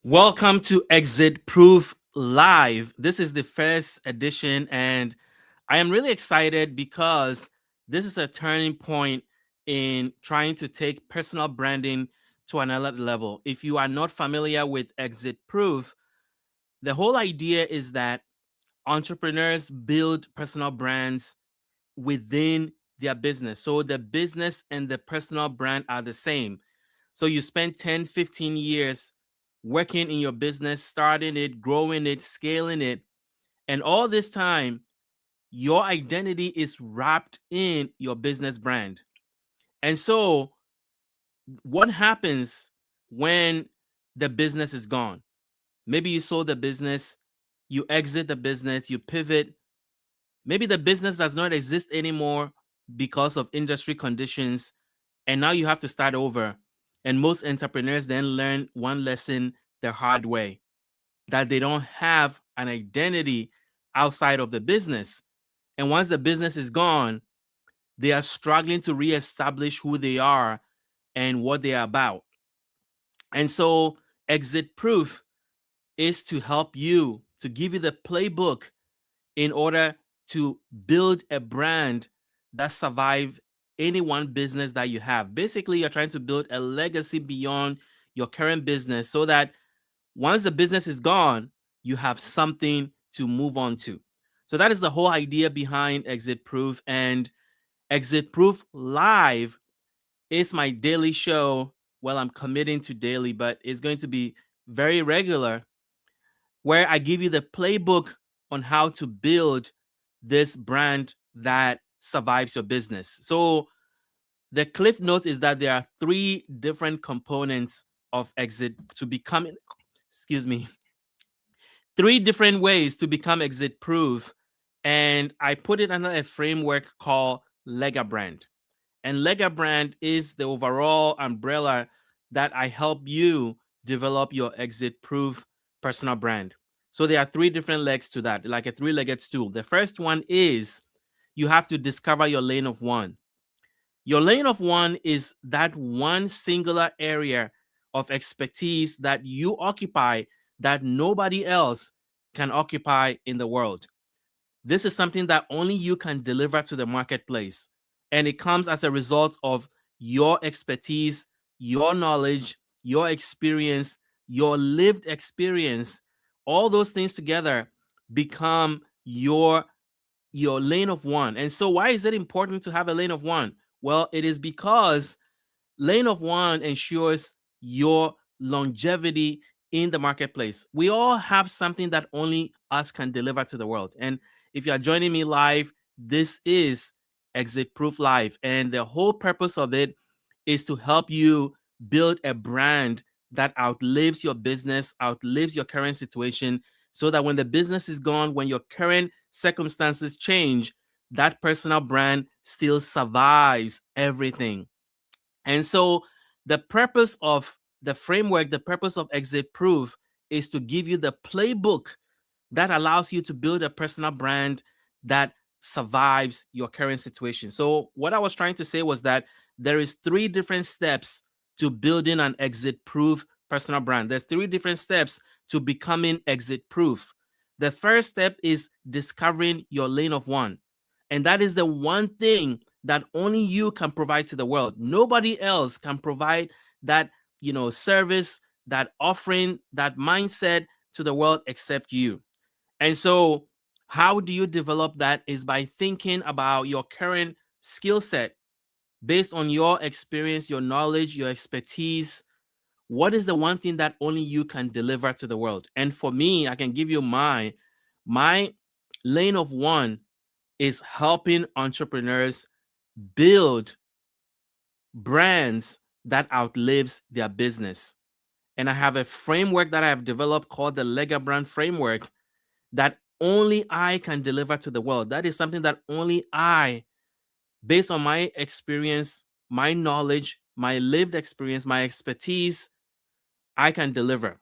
Welcome to Exit Proof Live. This is the first edition, and I am really excited because this is a turning point in trying to take personal branding to another level. If you are not familiar with Exit Proof, the whole idea is that entrepreneurs build personal brands within their business. So the business and the personal brand are the same. So you spend 10, 15 years working in your business, starting it, growing it, scaling it. And all this time, your identity is wrapped in your business brand. And so, what happens when the business is gone? Maybe you sold the business, you exit the business, you pivot. Maybe the business does not exist anymore because of industry conditions, and now you have to start over. And most entrepreneurs then learn one lesson the hard way, that they don't have an identity outside of the business. And once the business is gone, they are struggling to reestablish who they are and what they are about. And so, Exit Proof is to help you, to give you the playbook in order to build a brand that survive any one business that you have. Basically, you're trying to build a legacy beyond your current business so that once the business is gone, you have something to move on to. So that is the whole idea behind Exit Proof. And Exit Proof Live is my daily show. Well, I'm committing to daily, but it's going to be very regular, where I give you the playbook on how to build this brand that survives your business. So the cliff note is that there are three different components of exit to become, excuse me, three different ways to become exit proof. And I put it under a framework called Lega Brand. And Lega Brand is the overall umbrella that I help you develop your exit proof personal brand. So there are three different legs to that, like a three-legged stool. The first one is you have to discover your lane of one. Your lane of one is that one singular area of expertise that you occupy that nobody else can occupy in the world. This is something that only you can deliver to the marketplace. And it comes as a result of your expertise, your knowledge, your experience, your lived experience. All those things together become your lane of one. And so why is it important to have a lane of one? Well, it is because lane of one ensures your longevity in the marketplace. We all have something that only us can deliver to the world. And if you are joining me live, this is Exit Proof Live. And the whole purpose of it is to help you build a brand that outlives your business, outlives your current situation, so that when the business is gone, when your current circumstances change, that personal brand still survives everything. And so the purpose of the framework, the purpose of Exit Proof is to give you the playbook that allows you to build a personal brand that survives your current situation. So what I was trying to say was that there is three different steps to building an exit proof personal brand. There's three different steps to becoming exit proof. The first step is discovering your lane of one. And that is the one thing that only you can provide to the world. Nobody else can provide that, service, that offering, that mindset to the world except you. And so, how do you develop that is by thinking about your current skill set based on your experience, your knowledge, your expertise. What is the one thing that only you can deliver to the world? And for me, I can give you my lane of one is helping entrepreneurs build brands that outlives their business. And I have a framework that I have developed called the Lega Brand Framework that only I can deliver to the world. That is something that only I, based on my experience, my knowledge, my lived experience, my expertise, I can deliver.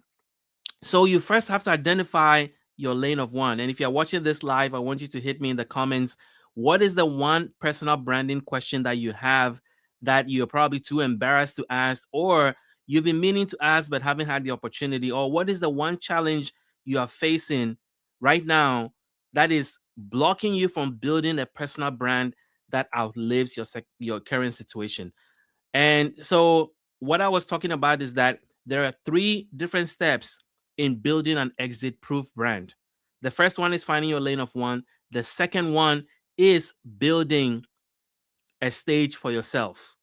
So you first have to identify your lane of one. And if you're watching this live, I want you to hit me in the comments. What is the one personal branding question that you have that you're probably too embarrassed to ask, or you've been meaning to ask but haven't had the opportunity? Or what is the one challenge you are facing right now that is blocking you from building a personal brand that outlives your current situation? And so what I was talking about is that there are 3 different steps in building an exit proof brand. The first one is finding your lane of one. The second one is building a stage for yourself.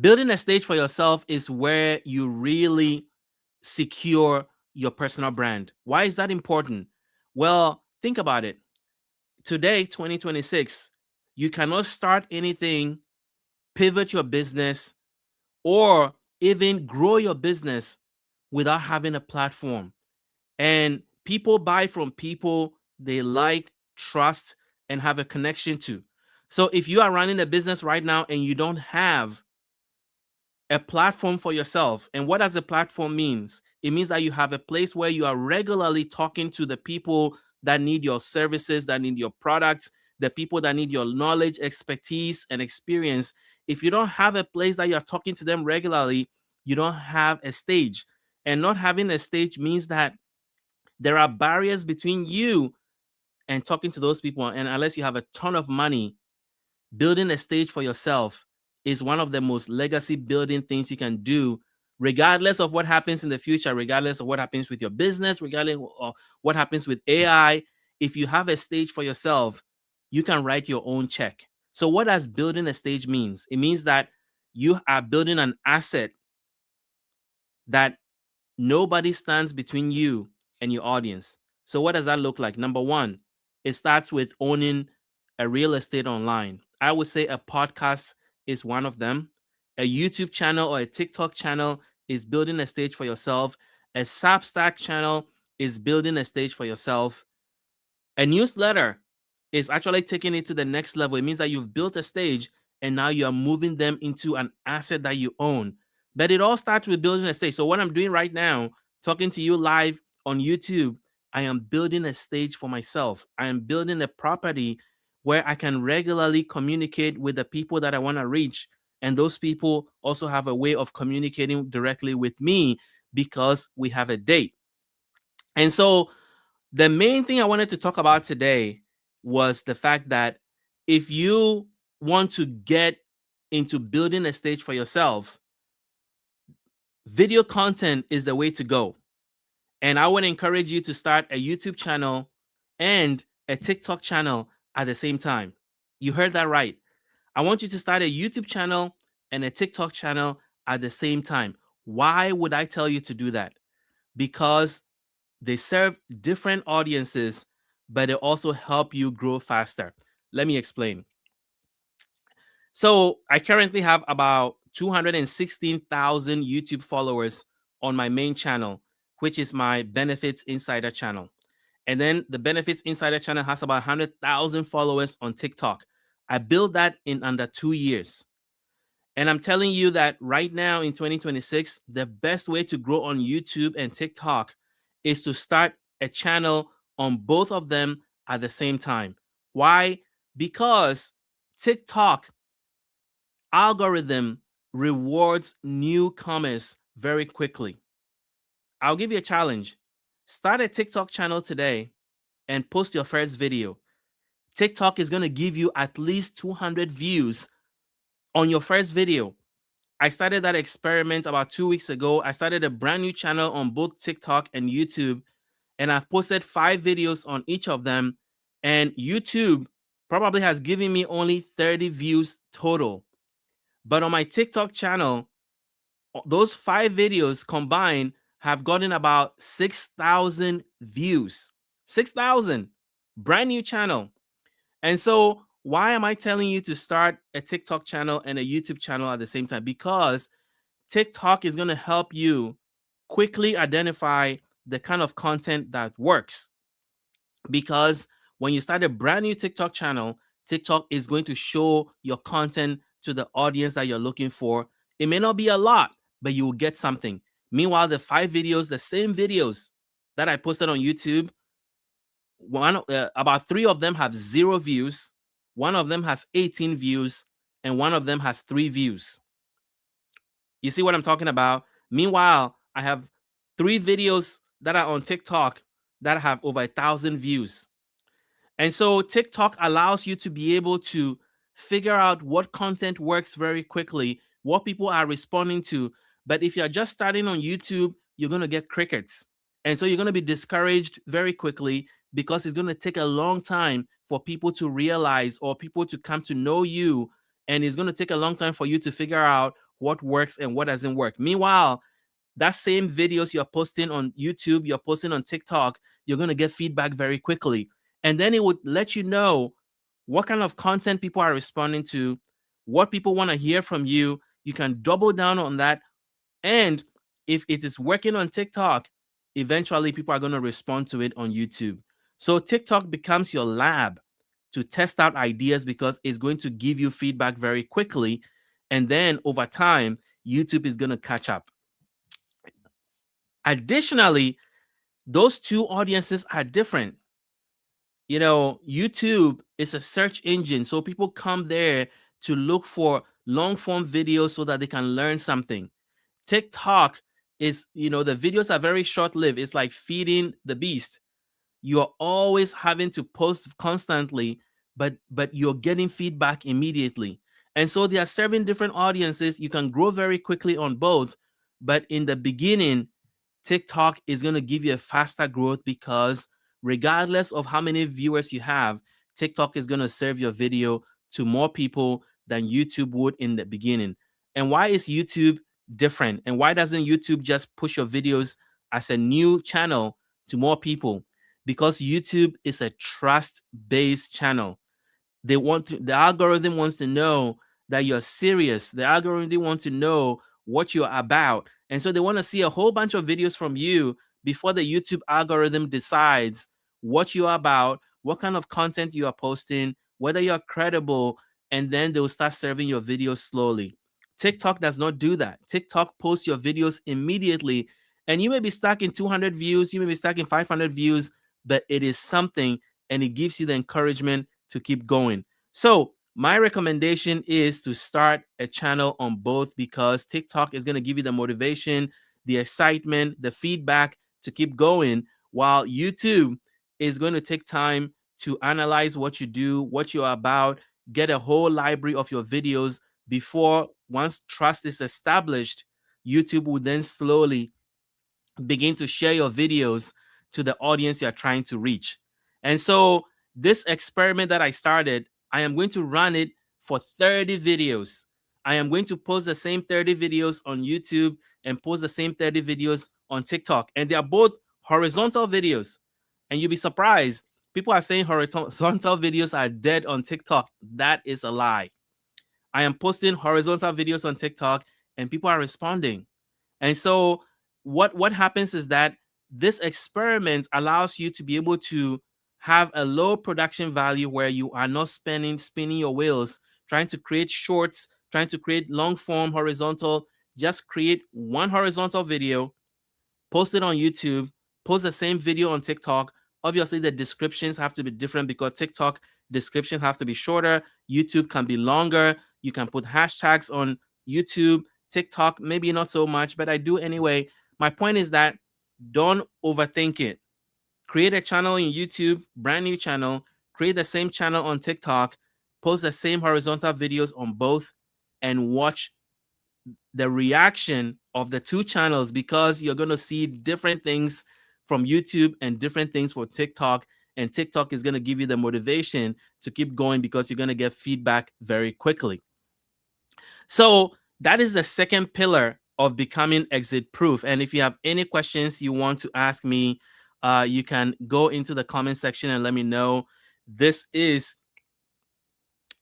Building a stage for yourself is where you really secure your personal brand. Why is that important? Well, think about it. Today, 2026, you cannot start anything, pivot your business, or even grow your business without having a platform. And people buy from people they like, trust, and have a connection to. So if you are running a business right now and you don't have a platform for yourself, and what does a platform means? It means that you have a place where you are regularly talking to the people that need your services, that need your products, the people that need your knowledge, expertise, and experience. If you don't have a place that you're talking to them regularly, you don't have a stage. And not having a stage means that there are barriers between you and talking to those people. And unless you have a ton of money, building a stage for yourself is one of the most legacy building things you can do, regardless of what happens in the future, regardless of what happens with your business, regardless of what happens with AI. If you have a stage for yourself, you can write your own check. So what does building a stage means? It means that you are building an asset that nobody stands between you and your audience. So what does that look like? Number one, it starts with owning a real estate online. I would say a podcast is one of them. A YouTube channel or a TikTok channel is building a stage for yourself. A Substack channel is building a stage for yourself. A newsletter is actually taking it to the next level. It means that you've built a stage and now you are moving them into an asset that you own. But it all starts with building a stage. So what I'm doing right now, talking to you live on YouTube, I am building a stage for myself. I am building a property where I can regularly communicate with the people that I want to reach. And those people also have a way of communicating directly with me because we have a date. And so the main thing I wanted to talk about today was the fact that if you want to get into building a stage for yourself, video content is the way to go. And I would encourage you to start a YouTube channel and a TikTok channel at the same time. You heard that right. I want you to start a YouTube channel and a TikTok channel at the same time. Why would I tell you to do that? Because they serve different audiences, but they also help you grow faster. Let me explain. So I currently have about 216,000 YouTube followers on my main channel, which is my Benefits Insider channel. And then the Benefits Insider channel has about 100,000 followers on TikTok. I built that in under 2 years. And I'm telling you that right now in 2026, the best way to grow on YouTube and TikTok is to start a channel on both of them at the same time. Why? Because TikTok algorithm rewards newcomers very quickly. I'll give you a challenge. Start a TikTok channel today and post your first video. TikTok is going to give you at least 200 views on your first video. I started that experiment about 2 weeks ago. I started a brand new channel on both TikTok and YouTube, and I've posted 5 videos on each of them. And YouTube probably has given me only 30 views total. But on my TikTok channel, those 5 videos combined have gotten about 6,000 views. 6,000. Brand new channel. And so, why am I telling you to start a TikTok channel and a YouTube channel at the same time? Because TikTok is going to help you quickly identify the kind of content that works. Because when you start a brand new TikTok channel, TikTok is going to show your content to the audience that you're looking for. It may not be a lot, but you will get something. Meanwhile, the 5 videos, the same videos that I posted on YouTube, about 3 of them have 0 views, one of them has 18 views, and one of them has 3 views. You see what I'm talking about? Meanwhile, I have 3 videos that are on TikTok that have over 1,000 views. And so TikTok allows you to be able to figure out what content works very quickly, what people are responding to. But if you're just starting on YouTube, you're going to get crickets. And so you're going to be discouraged very quickly because it's going to take a long time for people to realize or people to come to know you. And it's going to take a long time for you to figure out what works and what doesn't work. Meanwhile, that same videos you're posting on YouTube, you're posting on TikTok, you're going to get feedback very quickly. And then it would let you know what kind of content people are responding to, what people want to hear from you. You can double down on that. And if it is working on TikTok, eventually people are going to respond to it on YouTube. So TikTok becomes your lab to test out ideas because it's going to give you feedback very quickly. And then over time, YouTube is going to catch up. Additionally, those two audiences are different. YouTube is a search engine, so people come there to look for long form videos so that they can learn something. TikTok is, the videos are very short lived. It's like feeding the beast. You're always having to post constantly, but you're getting feedback immediately. And so they are serving different audiences. You can grow very quickly on both, but in the beginning, TikTok is going to give you a faster growth because regardless of how many viewers you have, TikTok is going to serve your video to more people than YouTube would in the beginning. And why is YouTube different? And why doesn't YouTube just push your videos as a new channel to more people? Because YouTube is a trust-based channel. The algorithm wants to know that you're serious. The algorithm wants to know what you're about. And so they want to see a whole bunch of videos from you before the YouTube algorithm decides what you're about, what kind of content you are posting, whether you're credible, and then they'll start serving your videos slowly. TikTok does not do that. TikTok posts your videos immediately, and you may be stuck in 200 views, you may be stuck in 500 views, but it is something, and it gives you the encouragement to keep going. So my recommendation is to start a channel on both because TikTok is going to give you the motivation, the excitement, the feedback to keep going, while YouTube is going to take time to analyze what you do, what you're about, get a whole library of your videos before, once trust is established, YouTube will then slowly begin to share your videos to the audience you are trying to reach. And so this experiment that I started, I am going to run it for 30 videos. I am going to post the same 30 videos on YouTube and post the same 30 videos on TikTok. And they are both horizontal videos. And you'll be surprised. People are saying horizontal videos are dead on TikTok. That is a lie. I am posting horizontal videos on TikTok and people are responding. And so what happens is that this experiment allows you to be able to have a low production value where you are not spinning your wheels trying to create shorts, trying to create long form horizontal. Just create one horizontal video, post it on YouTube, post the same video on TikTok. Obviously, the descriptions have to be different because TikTok description have to be shorter. YouTube can be longer. You can put hashtags on YouTube. TikTok, maybe not so much, but I do anyway. My point is that don't overthink it. Create a channel in YouTube, brand new channel, create the same channel on TikTok, post the same horizontal videos on both, and watch the reaction of the two channels because you're going to see different things from YouTube and different things for TikTok. And TikTok is going to give you the motivation to keep going because you're going to get feedback very quickly. So that is the second pillar of becoming exit proof. And if you have any questions you want to ask me, you can go into the comment section and let me know. This is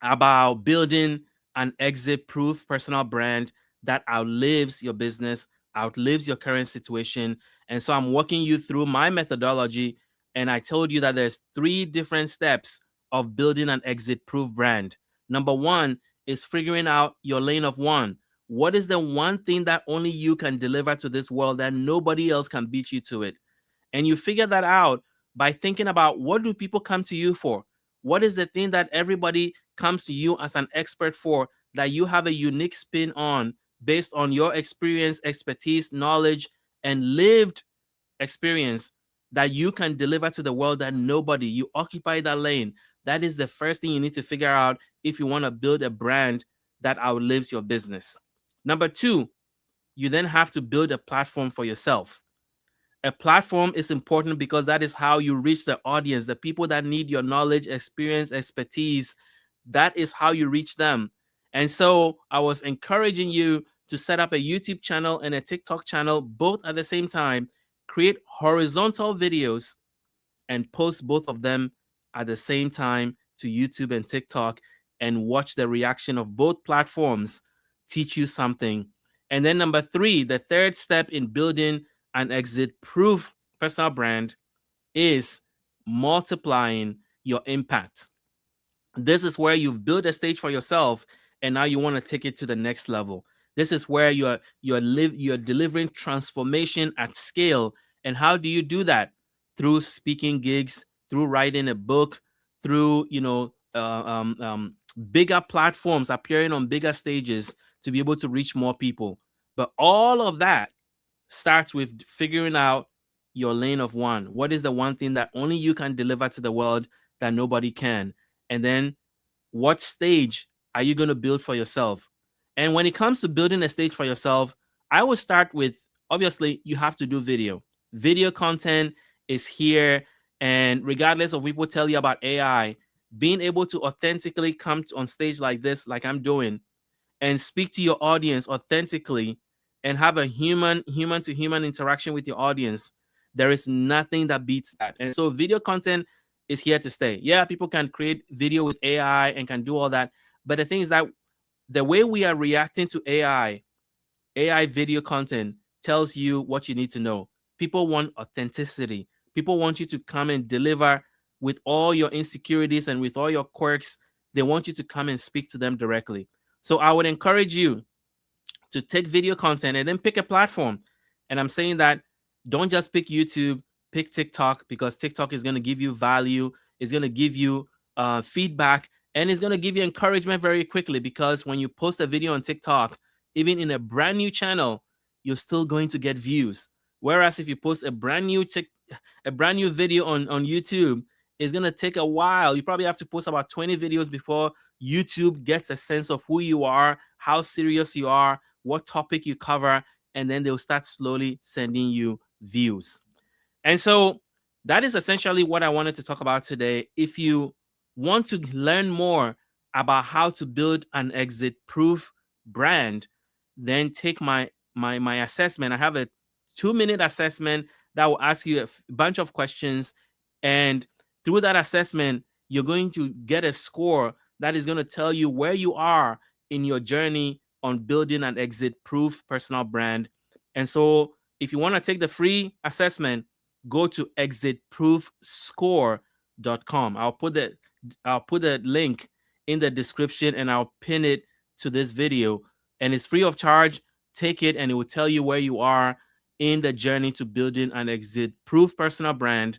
about building an exit proof personal brand that outlives your business, outlives your current situation. And so I'm walking you through my methodology. And I told you that there's 3 different steps of building an exit proof brand. Number 1 is figuring out your lane of one. What is the one thing that only you can deliver to this world that nobody else can beat you to it? And you figure that out by thinking about, what do people come to you for? What is the thing that everybody comes to you as an expert for that you have a unique spin on based on your experience, expertise, knowledge, and lived experience that you can deliver to the world that nobody, you occupy that lane. That is the first thing you need to figure out if you want to build a brand that outlives your business. Number two, you then have to build a platform for yourself. A platform is important because that is how you reach the audience, the people that need your knowledge, experience, expertise. That is how you reach them. And so I was encouraging you to set up a YouTube channel and a TikTok channel both at the same time, create horizontal videos and post both of them at the same time to YouTube and TikTok, and watch the reaction of both platforms teach you something. And then number three, the third step in building an exit proof personal brand is multiplying your impact. This is where you've built a stage for yourself and now you want to take it to the next level. This is where you're delivering transformation at scale. And how do you do that? Through speaking gigs, through writing a book, through bigger platforms, appearing on bigger stages to be able to reach more people. But all of that starts with figuring out your lane of one. What is the one thing that only you can deliver to the world that nobody can? And then what stage are you going to build for yourself? And when it comes to building a stage for yourself, I would start with, obviously, you have to do video. Video content is here. And regardless of people tell you about AI, being able to authentically come on stage like this, like I'm doing, and speak to your audience authentically and have a human to human interaction with your audience, there is nothing that beats that. And so video content is here to stay. Yeah, people can create video with AI and can do all that, but the thing is that the way we are reacting to AI video content tells you what you need to know. People want authenticity. People want you to come and deliver with all your insecurities and with all your quirks. They want you to come and speak to them directly. So I would encourage you to take video content and then pick a platform. And I'm saying that don't just pick YouTube, pick TikTok, because TikTok is going to give you value, it's going to give you feedback, and it's going to give you encouragement very quickly, because when you post a video on TikTok, even in a brand new channel, you're still going to get views. Whereas if you post a brand new video on YouTube, it's going to take a while. You probably have to post about 20 videos before YouTube gets a sense of who you are, how serious you are, what topic you cover, and then they'll start slowly sending you views. And so that is essentially what I wanted to talk about today. If you want to learn more about how to build an exit-proof brand, then take my assessment. I have a 2-minute assessment that will ask you a bunch of questions, and through that assessment, you're going to get a score that is going to tell you where you are in your journey on building an exit-proof personal brand. And so if you want to take the free assessment, go to exitproofscore.com. I'll put the link in the description and I'll pin it to this video. And it's free of charge. Take it and it will tell you where you are in the journey to building an exit-proof personal brand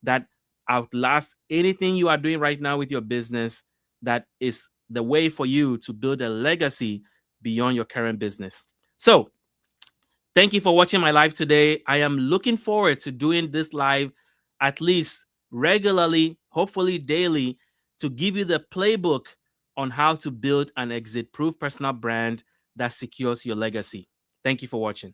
that outlasts anything you are doing right now with your business, that is the way for you to build a legacy beyond your current business. So thank you for watching my live today. I am looking forward to doing this live at least regularly, hopefully daily, to give you the playbook on how to build an exit-proof personal brand that secures your legacy. Thank you for watching.